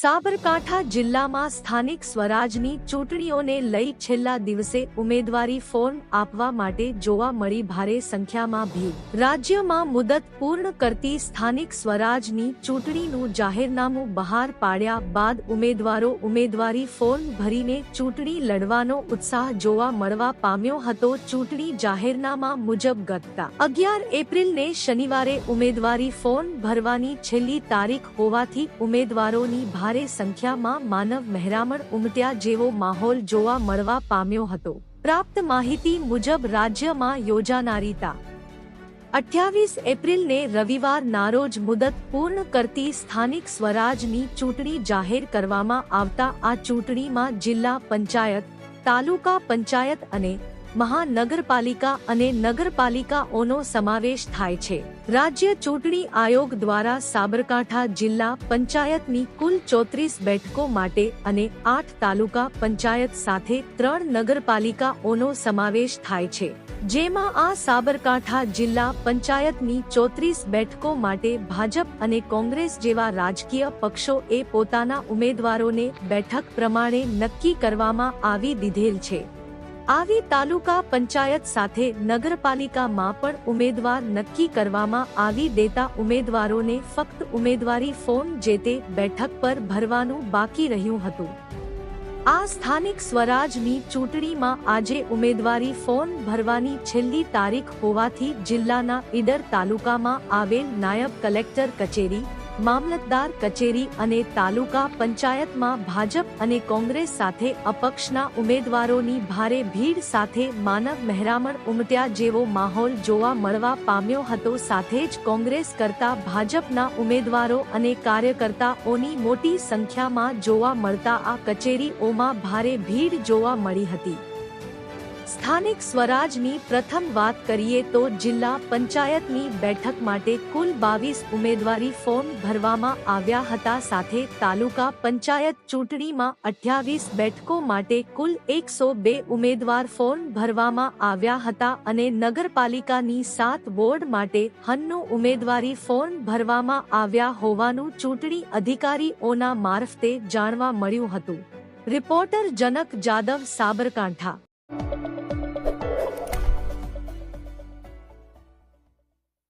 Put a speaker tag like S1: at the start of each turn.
S1: સાબરકાંઠા જિલ્લામાં સ્થાનિક સ્વરાજની ચૂંટણીઓને લઈ છેલ્લા દિવસે ઉમેદવારી ફોર્મ આપવા માટે જોવા મળી ભારે સંખ્યામાં ભીડ। રાજ્યમાં મુદત પૂર્ણ કરતી સ્થાનિક સ્વરાજની ચૂંટણીનું જાહેરનામું બહાર પાડ્યા બાદ ઉમેદવારો ઉમેદવારી ફોર્મ ભરીને ચૂંટણી લડવાનો ઉત્સાહ જોવા મળવા પામ્યો હતો। ચૂંટણી જાહેરનામા મુજબ ગત 11 એપ્રિલને શનિવારે ઉમેદવારી ફોર્મ ભરવાની છેલ્લી તારીખ હોવાથી ઉમેદવારોની ભારે સંખ્યામાં માનવ મહેરામણ ઉમટ્યા જેવો માહોલ જોવા મળવા પામ્યો હતો। પ્રાપ્ત માહિતી મુજબ રાજ્યમાં યોજાનારી તા 28 એપ્રિલને રવિવારના રોજ મુદત પૂર્ણ કરતી સ્થાનિક સ્વરાજની ચૂંટણી જાહેર કરવામાં આવતા આ ચૂંટણીમાં જિલ્લા પંચાયત, તાલુકા પંચાયત અને મહાનગરપાલિકા અને નગરપાલિકાઓનો સમાવેશ થાય છે। રાજ્ય ચૂંટણી આયોગ દ્વારા સાબરકાંઠા જિલ્લા પંચાયતની કુલ 34 બેઠકો માટે અને 8 તાલુકા પંચાયત સાથે 3 નગરપાલિકાઓનો સમાવેશ થાય છે, જેમાં આ સાબરકાંઠા જિલ્લા પંચાયતની 34 બેઠકો માટે ભાજપ અને કોંગ્રેસ જેવા રાજકીય પક્ષોએ પોતાના ઉમેદવારોને બેઠક પ્રમાણે નક્કી કરવામાં આવી દીધેલ છે। આવી તાલુકા પંચાયત સાથે નગરપાલિકામાં પણ ઉમેદવાર નક્કી કરવામાં આવી દેતા ઉમેદવારોને ફક્ત ઉમેદવારી ફોર્મ જે તે બેઠક પર ભરવાનું બાકી રહ્યું હતું। આ સ્થાનિક સ્વરાજની ચૂંટણીમાં આજે ઉમેદવારી ફોર્મ ભરવાની છેલ્લી તારીખ હોવાથી જિલ્લાના ઈડર તાલુકામાં આવેલ નાયબ કલેક્ટર કચેરી, મામલતદાર કચેરી અને તાલુકા પંચાયતમાં ભાજપ અને કોંગ્રેસ સાથે અપક્ષના ઉમેદવારોની ભારે ભીડ સાથે માનવ મહેરામણ ઉમટ્યા જેવો માહોલ જોવા મળવા પામ્યો હતો। સાથે જ કોંગ્રેસ કરતા ભાજપના ઉમેદવારો અને કાર્યકર્તાઓની મોટી સંખ્યામાં જોવા મળતા આ કચેરીઓમાં ભારે ભીડ જોવા મળી હતી। સ્થાનિક સ્વરાજની પ્રથમ વાત કરીએ તો જિલ્લા પંચાયતની બેઠક માટે કુલ 22 ઉમેદવારી ફોર્મ ભરવામાં આવ્યા હતા। સાથે તાલુકા પંચાયત ચૂંટણીમાં 28 બેઠકો માટે કુલ 102 ઉમેદવાર ફોર્મ ભરવામાં આવ્યા હતા અને નગરપાલિકાની 7 વોર્ડ માટે 90 ઉમેદવારી ફોર્મ ભરવામાં આવ્યા હોવાનું ચૂંટણી અધિકારીઓના મારફતે જાણવા મળ્યું હતું। રિપોર્ટર જનક જાદવ, સાબરકાંઠા।